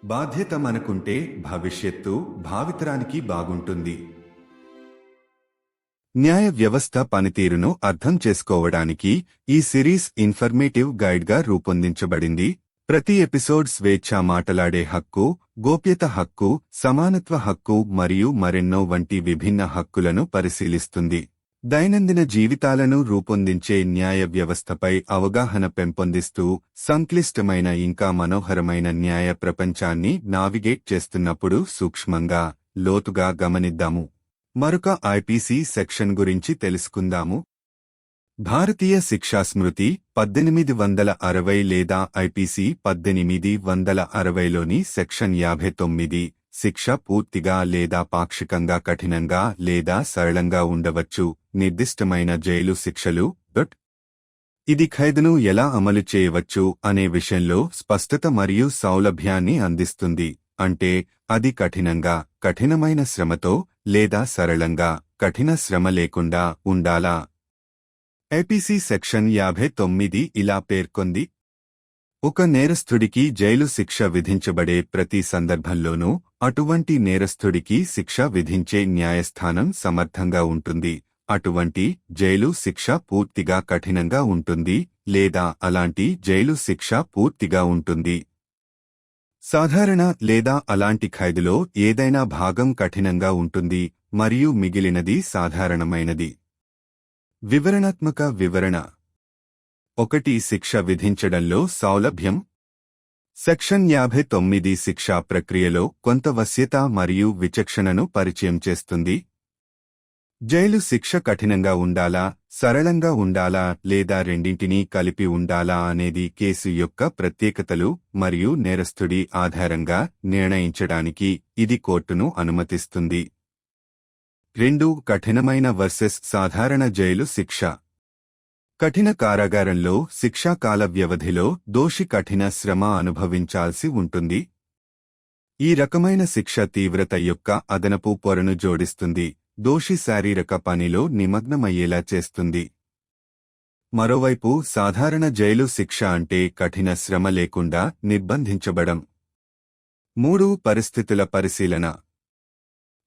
బాధ్యత మనకుంటే భవిష్యత్తు భావితరానికి బాగుంటుంది. న్యాయ వ్యవస్థ పనితీరును అర్థం చేసుకోవడానికి ఈ సిరీస్ ఇన్ఫర్మేటివ్ గైడ్గా రూపొందించబడింది. ప్రతి ఎపిసోడ్ స్వేచ్ఛ, మాటలాడే హక్కు, గోప్యత హక్కు, సమానత్వ హక్కు మరియు మరెన్నో వంటి విభిన్న హక్కులను పరిశీలిస్తుంది. దైనందిన జీవితాలను రూపొందించే న్యాయ వ్యవస్థపై అవగాహన పెంపొందిస్తూ సంక్లిష్టమైన ఇంకా మనోహరమైన న్యాయ ప్రపంచాన్ని నావిగేట్ చేస్తున్నప్పుడు సూక్ష్మంగా, లోతుగా గమనిద్దాము. మరొక ఐపీసీ సెక్షన్ గురించి తెలుసుకుందాము. భారతీయ శిక్షా స్మృతి 1860 లేదా ఐపీసీ 1860లోని సెక్షన్ 59 శిక్ష పూర్తిగా లేదా పాక్షికంగా కఠినంగా లేదా సరళంగా ఉండవచ్చు. నిర్దిష్టమైన జైలు శిక్షలు. ఇది ఖైదును ఎలా అమలు చేయవచ్చు అనే విషయంలో స్పష్టత మరియు సౌలభ్యాన్ని అందిస్తుంది. అంటే అది కఠినంగా, కఠినమైన శ్రమతో లేదా సరళంగా, కఠిన శ్రమ లేకుండా ఉండాలా? ఐపీసీ సెక్షన్ 59 ఇలా పేర్కొంది: ఒక నేరస్థుడికి జైలు శిక్ష విధించబడే ప్రతి సందర్భంలోనూ అటువంటి నేరస్థుడికి శిక్ష విధించే న్యాయస్థానం సమర్థంగా ఉంటుంది. అటువంటి జైలు శిక్ష పూర్తిగా కఠినంగా ఉంటుంది లేదా అలాంటి జైలు శిక్ష పూర్తిగా ఉంటుంది. సాధారణ లేదా అలాంటి ఖైదులో ఏదైనా భాగం కఠినంగా ఉంటుంది మరియు మిగిలినది సాధారణమైనది. వివరణాత్మక వివరణ. 1. శిక్ష విధించడంలో సౌలభ్యం. సెక్షన్ 59 శిక్షా ప్రక్రియలో కొంత వశ్యత మరియు విచక్షణను పరిచయం చేస్తుంది. జైలు శిక్ష కఠినంగా ఉండాలా, సరళంగా ఉండాలా లేదా రెండింటినీ కలిపి ఉండాలా అనేది కేసు యొక్క ప్రత్యేకతలు మరియు నేరస్థుడి ఆధారంగా నిర్ణయించడానికి ఇది కోర్టును అనుమతిస్తుంది. 2. కఠినమైన వర్సెస్ సాధారణ జైలు శిక్ష. కఠిన కారాగారంలో శిక్షా కాల వ్యవధిలో దోషి కఠిన శ్రమ అనుభవించాల్సి ఉంటుంది. ఈ రకమైన శిక్ష తీవ్రత యొక్క అదనపు పొరను జోడిస్తుంది, దోషి శారీరక పనిలో నిమగ్నమయ్యేలా చేస్తుంది. మరోవైపు సాధారణ జైలు శిక్ష అంటే కఠిన శ్రమ లేకుండా నిర్బంధించబడం. 3. పరిస్థితుల పరిశీలన.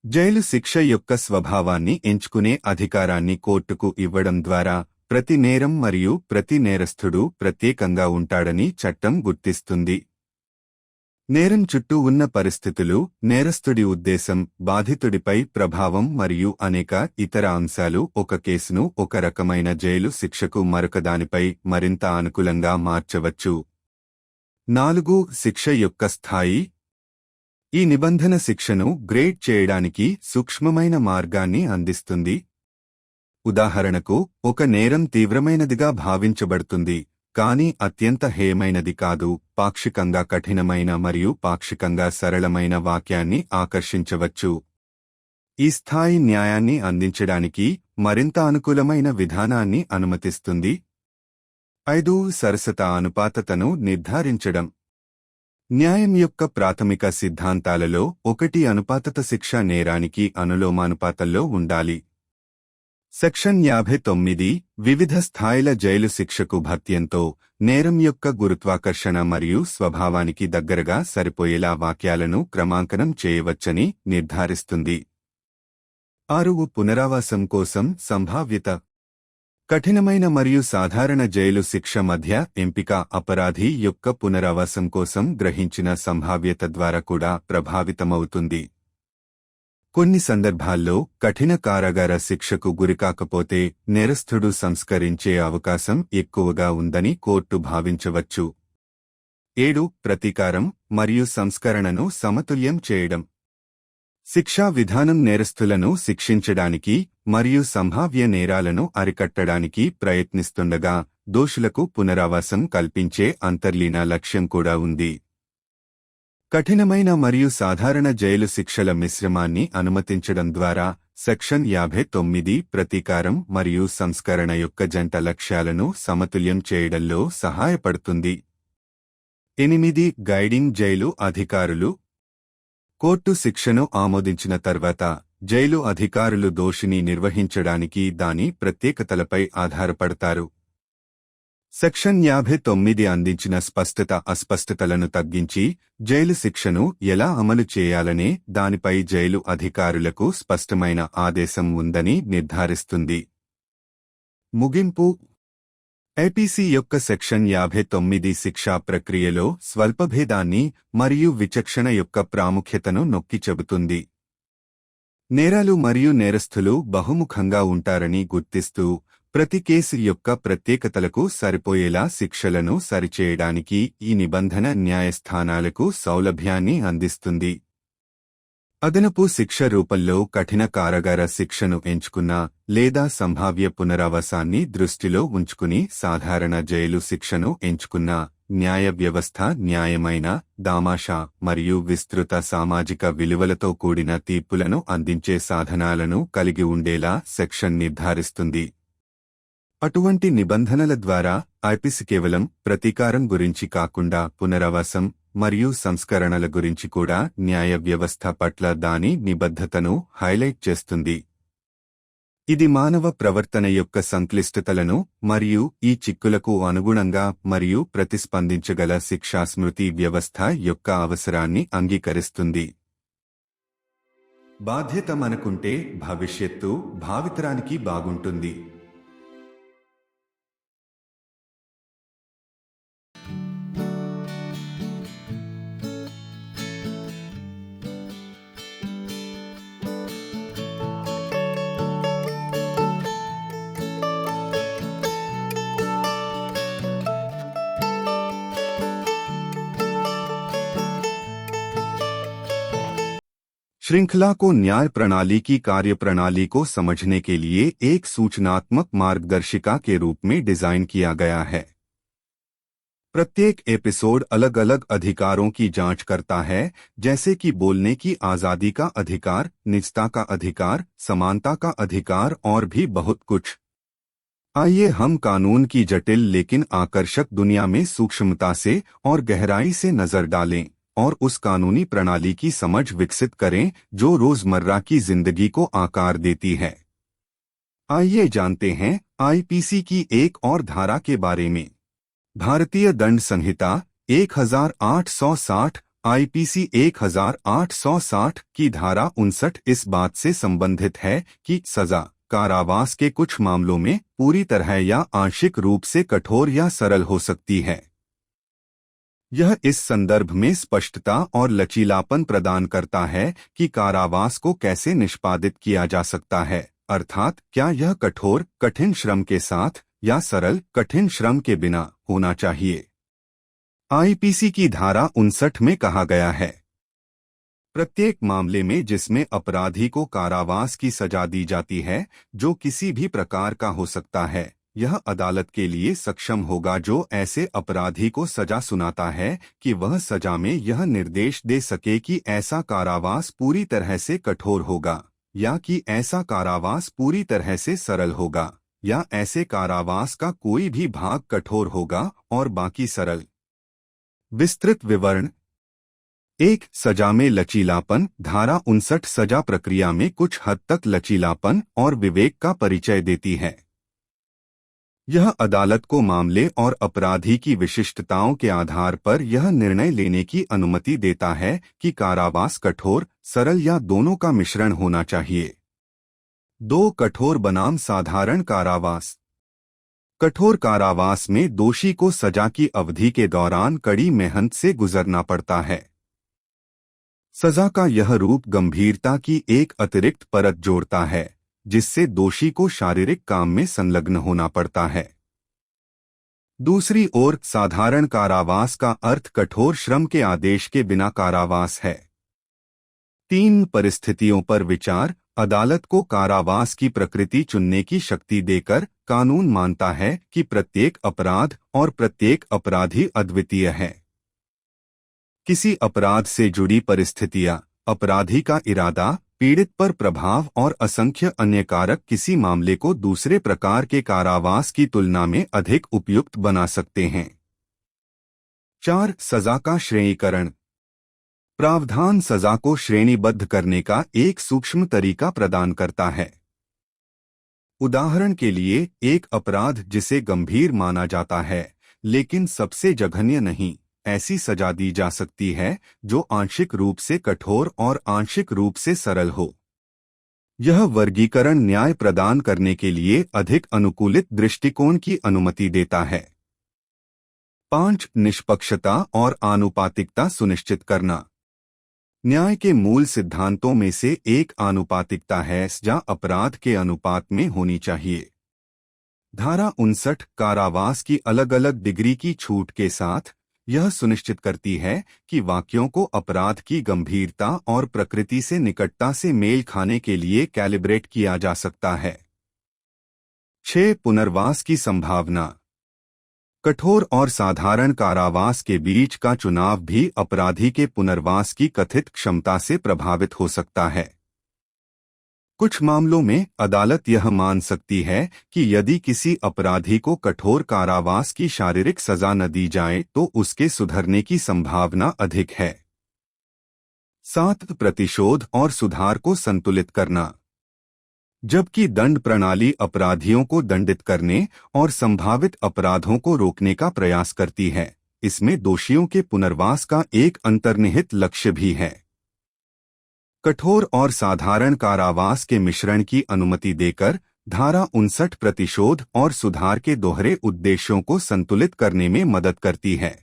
జైలు శిక్ష యొక్క స్వభావాన్ని ఎంచుకునే అధికారాన్ని కోర్టుకు ఇవ్వడం ద్వారా ప్రతి నేరం మరియు ప్రతి నేరస్థుడు ప్రత్యేకంగా ఉంటాడని చట్టం గుర్తిస్తుంది. నేరం చుట్టూ ఉన్న పరిస్థితులు, నేరస్థుడి ఉద్దేశం, బాధితుడిపై ప్రభావం మరియు అనేక ఇతర అంశాలు ఒక కేసును ఒక రకమైన జైలు శిక్షకు మరొకదానిపై మరింత అనుకూలంగా మార్చవచ్చు. 4. శిక్ష యొక్క స్థాయి. ఈ నిబంధన శిక్షను గ్రేడ్ చేయడానికి సూక్ష్మమైన మార్గాన్ని అందిస్తుంది. ఉదాహరణకు, ఒక నేరం తీవ్రమైనదిగా భావించబడుతుంది కానీ అత్యంత హేయమైనది కాదు. పాక్షికంగా కఠినమైన మరియు పాక్షికంగా సరళమైన వాక్యాన్ని ఆకర్షించవచ్చు. ఈ స్థాయి న్యాయాన్ని అందించడానికి మరింత అనుకూలమైన విధానాన్ని అనుమతిస్తుంది. 5. సరసత అనుపాతతను నిర్ధారించడం. న్యాయం యొక్క ప్రాథమిక సిద్ధాంతాలలో ఒకటి అనుపాతత శిక్ష నేరానికి అనులోమానుపాతంలో ఉండాలి. సెక్షన్ 59 వివిధ స్థాయిల జైలు శిక్షకు భత్యంతో నేరం యొక్క గురుత్వాకర్షణ మరియు స్వభావానికి దగ్గరగా సరిపోయేలా వాక్యాలను క్రమాంకనం చేయవచ్చని నిర్ధారిస్తుంది. 6. పునరావాసం కోసం సంభావ్యత. కఠినమైన మరియు సాధారణ జైలు శిక్ష మధ్య ఎంపిక అపరాధి యొక్క పునరావాసం కోసం గ్రహించిన సంభావ్యత ద్వారా కూడా ప్రభావితమవుతుంది. కొన్ని సందర్భాల్లో కఠిన కారాగార శిక్షకు గురికాకపోతే నేరస్థుడు సంస్కరించే అవకాశం ఎక్కువగా ఉందని కోర్టు భావించవచ్చు. 7. ప్రతీకారం మరియు సంస్కరణను సమతుల్యం చేయడం. శిక్షా విధానం నేరస్థులను శిక్షించడానికి మరియు సంభావ్య నేరాలను అరికట్టడానికి ప్రయత్నిస్తుండగా దోషులకు పునరావాసం కల్పించే అంతర్లీన లక్ష్యం కూడా ఉంది. కఠినమైన మరియు సాధారణ జైలు శిక్షల మిశ్రమాన్ని అనుమతించడం ద్వారా సెక్షన్ 59 ప్రతీకారం మరియు సంస్కరణ యొక్క జంట లక్ష్యాలను సమతుల్యం చేయడంలో సహాయపడుతుంది. 8. గైడింగ్ జైలు అధికారులు. కోర్టు శిక్షను ఆమోదించిన తర్వాత జైలు అధికారులు దోషిని నిర్వహించడానికి దాని ప్రత్యేకతలపై ఆధారపడతారు. సెక్షన్ 59 అందించిన అస్పష్టతలను తగ్గించి జైలు శిక్షను ఎలా అమలు చేయాలనే దానిపై జైలు అధికారులకు స్పష్టమైన ఆదేశం ఉందని నిర్ధారిస్తుంది. ముగింపు. ఐపీసీ యొక్క సెక్షన్ 59 శిక్షా ప్రక్రియలో స్వల్పభేదాన్ని మరియు విచక్షణ యొక్క ప్రాముఖ్యతను నొక్కి చెబుతుంది. నేరాలు మరియు నేరస్థులు బహుముఖంగా ఉంటారని గుర్తిస్తూ ప్రతి కేసు యొక్క ప్రత్యేకతలకు సరిపోయేలా శిక్షలను సరిచేయడానికి ఈ నిబంధన న్యాయస్థానాలకు సౌలభ్యాన్ని అందిస్తుంది. అదనపు శిక్ష రూపంలో కఠిన కారాగార శిక్షను ఎంచుకున్నా లేదా సంభావ్య పునరావాసాన్ని దృష్టిలో ఉంచుకుని సాధారణ జైలు శిక్షను ఎంచుకున్నా న్యాయ వ్యవస్థ న్యాయమైన, దామాషా మరియు విస్తృత సామాజిక విలువలతో కూడిన తీర్పులను అందించే సాధనాలను కలిగి ఉండేలా సెక్షన్ నిర్ధారిస్తుంది. అటువంటి నిబంధనల ద్వారా ఐపీసీ కేవలం ప్రతీకారం గురించి కాకుండా పునరావాసం మరియు సంస్కరణల గురించి కూడా న్యాయ వ్యవస్థ పట్ల దాని నిబద్ధతను హైలైట్ చేస్తుంది. ఇది మానవ ప్రవర్తన యొక్క సంక్లిష్టతలను మరియు ఈ చిక్కులకు అనుగుణంగా మరియు ప్రతిస్పందించగల శిక్షా స్మృతి వ్యవస్థ యొక్క అవసరాన్ని అంగీకరిస్తుంది. బాధ్యత మనకుంటే భవిష్యత్తు భావితరానికి బాగుంటుంది. श्रृंखला को न्याय प्रणाली की कार्यप्रणाली को समझने के लिए एक सूचनात्मक मार्गदर्शिका के रूप में डिजाइन किया गया है. प्रत्येक एपिसोड अलग अलग अधिकारों की जांच करता है, जैसे कि बोलने की आजादी का अधिकार, निजता का अधिकार, समानता का अधिकार और भी बहुत कुछ. आइए हम कानून की जटिल लेकिन आकर्षक दुनिया में सूक्ष्मता से और गहराई से नजर डालें और उस कानूनी प्रणाली की समझ विकसित करें जो रोजमर्रा की जिंदगी को आकार देती है. आइए जानते हैं आईपीसी की एक और धारा के बारे में. भारतीय दंड संहिता 1860 आईपीसी 1860 की धारा 59 इस बात से संबंधित है कि सजा कारावास के कुछ मामलों में पूरी तरह या आंशिक रूप से कठोर या सरल हो सकती है. यह इस संदर्भ में स्पष्टता और लचीलापन प्रदान करता है कि कारावास को कैसे निष्पादित किया जा सकता है, अर्थात क्या यह कठोर कठिन श्रम के साथ या सरल कठिन श्रम के बिना होना चाहिए. आईपीसी की धारा 59 में कहा गया है, प्रत्येक मामले में जिसमें अपराधी को कारावास की सजा दी जाती है, जो किसी भी प्रकार का हो सकता है, यह अदालत के लिए सक्षम होगा जो ऐसे अपराधी को सजा सुनाता है कि वह सजा में यह निर्देश दे सके कि ऐसा कारावास पूरी तरह से कठोर होगा या कि ऐसा कारावास पूरी तरह से सरल होगा या ऐसे कारावास का कोई भी भाग कठोर होगा और बाकी सरल. विस्तृत विवरण. 1. सजा में लचीलापन. धारा 59 सजा प्रक्रिया में कुछ हद तक लचीलापन और विवेक का परिचय देती है. यह अदालत को मामले और अपराधी की विशिष्टताओं के आधार पर यह निर्णय लेने की अनुमति देता है कि कारावास कठोर, सरल या दोनों का मिश्रण होना चाहिए. 2. कठोर बनाम साधारण कारावास. कठोर कारावास में दोषी को सजा की अवधि के दौरान कड़ी मेहनत से गुजरना पड़ता है. सजा का यह रूप गंभीरता की एक अतिरिक्त परत जोड़ता है, जिससे दोषी को शारीरिक काम में संलग्न होना पड़ता है. दूसरी ओर साधारण कारावास का अर्थ कठोर श्रम के आदेश के बिना कारावास है. 3 परिस्थितियों पर विचार. अदालत को कारावास की प्रकृति चुनने की शक्ति देकर कानून मानता है कि प्रत्येक अपराध और प्रत्येक अपराधी अद्वितीय है. किसी अपराध से जुड़ी परिस्थितियां, अपराधी का इरादा, पीड़ित पर प्रभाव और असंख्य अन्य कारक किसी मामले को दूसरे प्रकार के कारावास की तुलना में अधिक उपयुक्त बना सकते हैं. 4. सजा का श्रेणीकरण. प्रावधान सजा को श्रेणीबद्ध करने का एक सूक्ष्म तरीका प्रदान करता है. उदाहरण के लिए एक अपराध जिसे गंभीर माना जाता है लेकिन सबसे जघन्य नहीं, ऐसी सजा दी जा सकती है जो आंशिक रूप से कठोर और आंशिक रूप से सरल हो। यह वर्गीकरण न्याय प्रदान करने के लिए अधिक अनुकूलित दृष्टिकोण की अनुमति देता है। 5. निष्पक्षता और आनुपातिकता सुनिश्चित करना। न्याय के मूल सिद्धांतों में से एक आनुपातिकता है, सजा अपराध के अनुपात में होनी चाहिए। धारा 59 कारावास की अलग अलग डिग्री की छूट के साथ यह सुनिश्चित करती है कि वाक्यों को अपराध की गंभीरता और प्रकृति से निकटता से मेल खाने के लिए कैलिब्रेट किया जा सकता है। 6. पुनर्वास की संभावना। कठोर और साधारण कारावास के बीच का चुनाव भी अपराधी के पुनर्वास की कथित क्षमता से प्रभावित हो सकता है। कुछ मामलों में अदालत यह मान सकती है कि यदि किसी अपराधी को कठोर कारावास की शारीरिक सजा न दी जाए तो उसके सुधरने की संभावना अधिक है। 7. प्रतिशोध और सुधार को संतुलित करना। जबकि दंड प्रणाली अपराधियों को दंडित करने और संभावित अपराधों को रोकने का प्रयास करती है, इसमें दोषियों के पुनर्वास का एक अंतर्निहित लक्ष्य भी है। कठोर और साधारण कारावास के मिश्रण की अनुमति देकर धारा 59 प्रतिशोध और सुधार के दोहरे उद्देश्यों को संतुलित करने में मदद करती है।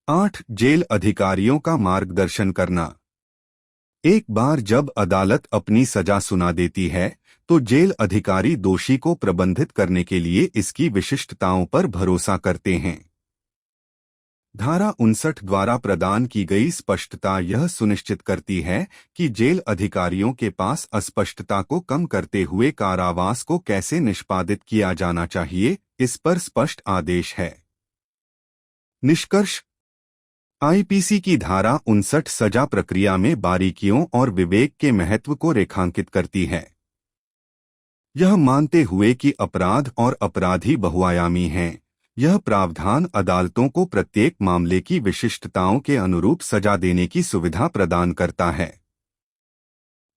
8. जेल अधिकारियों का मार्गदर्शन करना। एक बार जब अदालत अपनी सजा सुना देती है तो जेल अधिकारी दोषी को प्रबंधित करने के लिए इसकी विशिष्टताओं पर भरोसा करते हैं। धारा 59 द्वारा प्रदान की गई स्पष्टता यह सुनिश्चित करती है कि जेल अधिकारियों के पास अस्पष्टता को कम करते हुए कारावास को कैसे निष्पादित किया जाना चाहिए, इस पर स्पष्ट आदेश है। निष्कर्ष। आईपीसी की धारा 59 सजा प्रक्रिया में बारीकियों और विवेक के महत्व को रेखांकित करती है। यह मानते हुए कि अपराध और अपराधी बहुआयामी हैं, यह प्रावधान अदालतों को प्रत्येक मामले की विशिष्टताओं के अनुरूप सजा देने की सुविधा प्रदान करता है।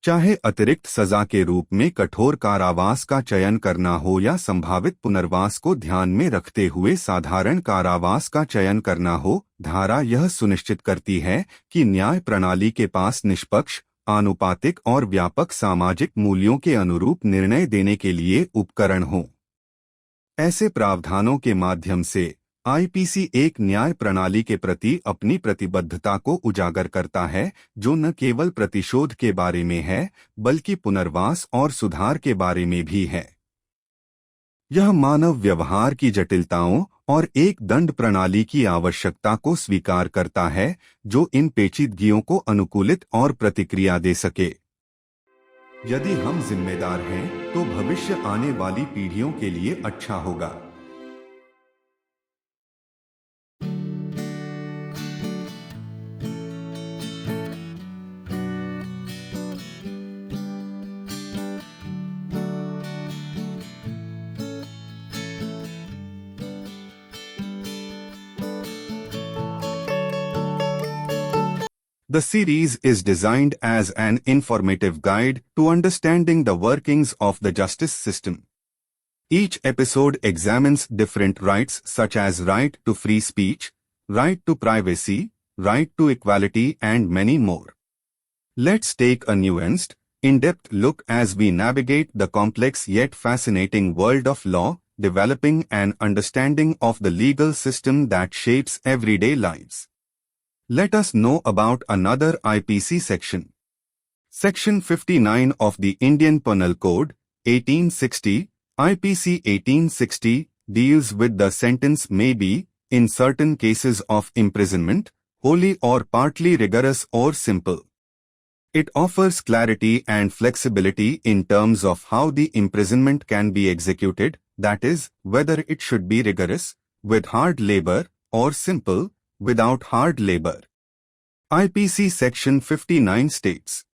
चाहे अतिरिक्त सजा के रूप में कठोर कारावास का चयन करना हो या संभावित पुनर्वास को ध्यान में रखते हुए साधारण कारावास का चयन करना हो, धारा यह सुनिश्चित करती है कि न्याय प्रणाली के पास निष्पक्ष, आनुपातिक और व्यापक सामाजिक मूल्यों के अनुरूप निर्णय देने के लिए उपकरण हो। ऐसे प्रावधानों के माध्यम से आईपीसी एक न्याय प्रणाली के प्रति अपनी प्रतिबद्धता को उजागर करता है जो न केवल प्रतिशोध के बारे में है बल्कि पुनर्वास और सुधार के बारे में भी है। यह मानव व्यवहार की जटिलताओं और एक दंड प्रणाली की आवश्यकता को स्वीकार करता है जो इन पेचीदगियों को अनुकूलित और प्रतिक्रिया दे सके। यदि हम जिम्मेदार हैं तो भविष्य आने वाली पीढ़ियों के लिए अच्छा होगा। The series is designed as an informative guide to understanding the workings of the justice system. Each episode examines different rights such as right to free speech, right to privacy, right to equality and many more. Let's take a nuanced, in-depth look as we navigate the complex yet fascinating world of law, developing an understanding of the legal system that shapes everyday lives. Let us know about another IPC section. Section 59 of the Indian Penal Code, 1860, IPC 1860, deals with the sentence may be, in certain cases of imprisonment, wholly or partly rigorous or simple. It offers clarity and flexibility in terms of how the imprisonment can be executed, that is, whether it should be rigorous, with hard labor, or simple, without hard labor. IPC Section 59 states,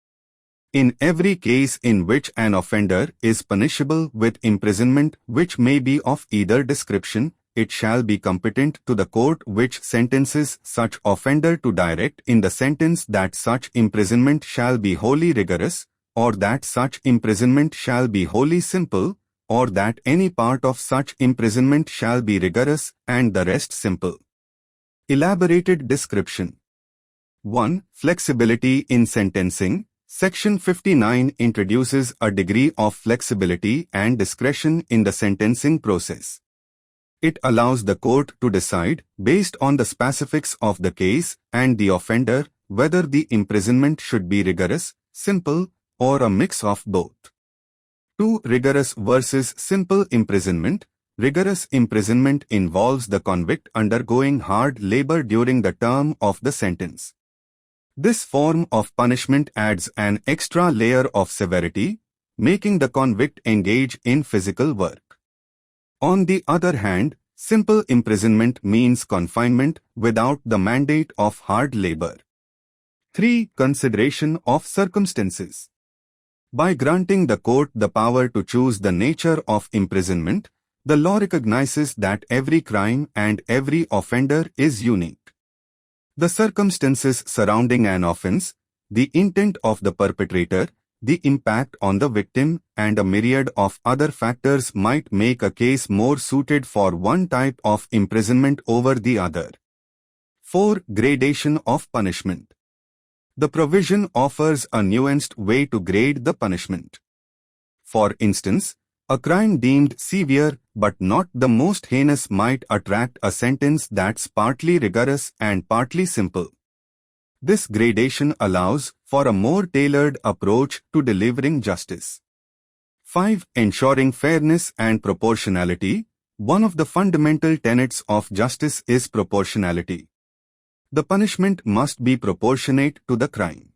in every case in which an offender is punishable with imprisonment which may be of either description, it shall be competent to the court which sentences such offender to direct in the sentence that such imprisonment shall be wholly rigorous, or that such imprisonment shall be wholly simple, or that any part of such imprisonment shall be rigorous and the rest simple. Elaborated description. 1. Flexibility in sentencing. Section 59 introduces a degree of flexibility and discretion in the sentencing process. It allows the court to decide, based on the specifics of the case and the offender, whether the imprisonment should be rigorous, simple, or a mix of both. 2. Rigorous versus simple imprisonment. Rigorous imprisonment involves the convict undergoing hard labor during the term of the sentence. This form of punishment adds an extra layer of severity, making the convict engage in physical work. On the other hand, simple imprisonment means confinement without the mandate of hard labor. 3. Consideration of circumstances. By granting the court the power to choose the nature of imprisonment, the law recognizes that every crime and every offender is unique. The circumstances surrounding an offense, the intent of the perpetrator, the impact on the victim, and a myriad of other factors might make a case more suited for one type of imprisonment over the other. 4. Gradation of punishment. The provision offers a nuanced way to grade the punishment. For instance, a crime deemed severe but not the most heinous might attract a sentence that's partly rigorous and partly simple. This gradation allows for a more tailored approach to delivering justice. 5. Ensuring fairness and proportionality. One of the fundamental tenets of justice is proportionality. The punishment must be proportionate to the crime.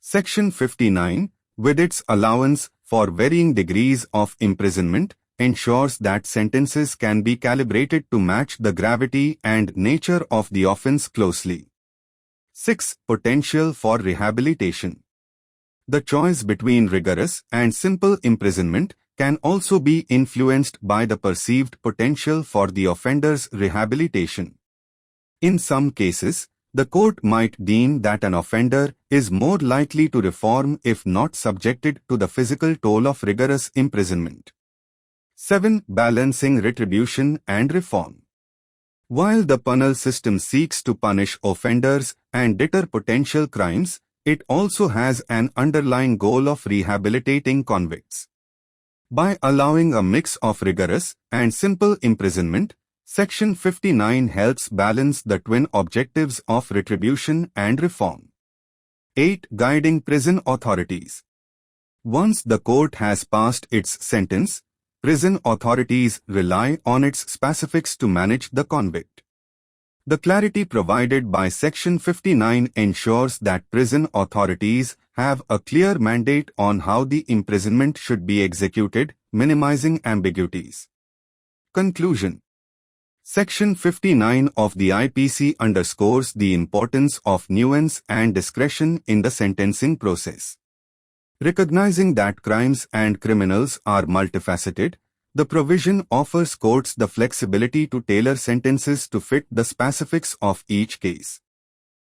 Section 59, with its allowance for varying degrees of imprisonment, ensures that sentences can be calibrated to match the gravity and nature of the offense closely. 6. Potential for rehabilitation. The choice between rigorous and simple imprisonment can also be influenced by the perceived potential for the offender's rehabilitation. In some cases, the court might deem that an offender is more likely to reform if not subjected to the physical toll of rigorous imprisonment. 7. Balancing retribution and reform. While the penal system seeks to punish offenders and deter potential crimes, it also has an underlying goal of rehabilitating convicts. By allowing a mix of rigorous and simple imprisonment, Section 59 helps balance the twin objectives of retribution and reform. 8. Guiding prison authorities. Once the court has passed its sentence, prison authorities rely on its specifics to manage the convict. The clarity provided by Section 59 ensures that prison authorities have a clear mandate on how the imprisonment should be executed, minimizing ambiguities. Conclusion. Section 59 of the IPC underscores the importance of nuance and discretion in the sentencing process. Recognizing that crimes and criminals are multifaceted, the provision offers courts the flexibility to tailor sentences to fit the specifics of each case.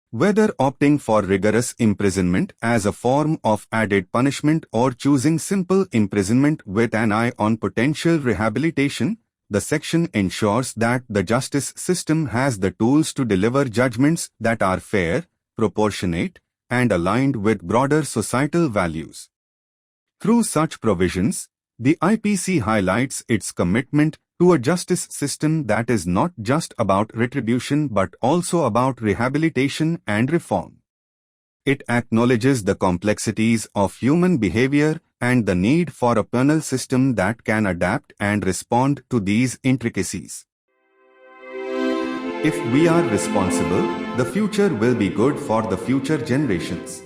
Whether opting for rigorous imprisonment as a form of added punishment or choosing simple imprisonment with an eye on potential rehabilitation, the section ensures that the justice system has the tools to deliver judgments that are fair, proportionate, and aligned with broader societal values. Through such provisions, the IPC highlights its commitment to a justice system that is not just about retribution but also about rehabilitation and reform. It acknowledges the complexities of human behavior and the need for a penal system that can adapt and respond to these intricacies. If we are responsible, the future will be good for the future generations.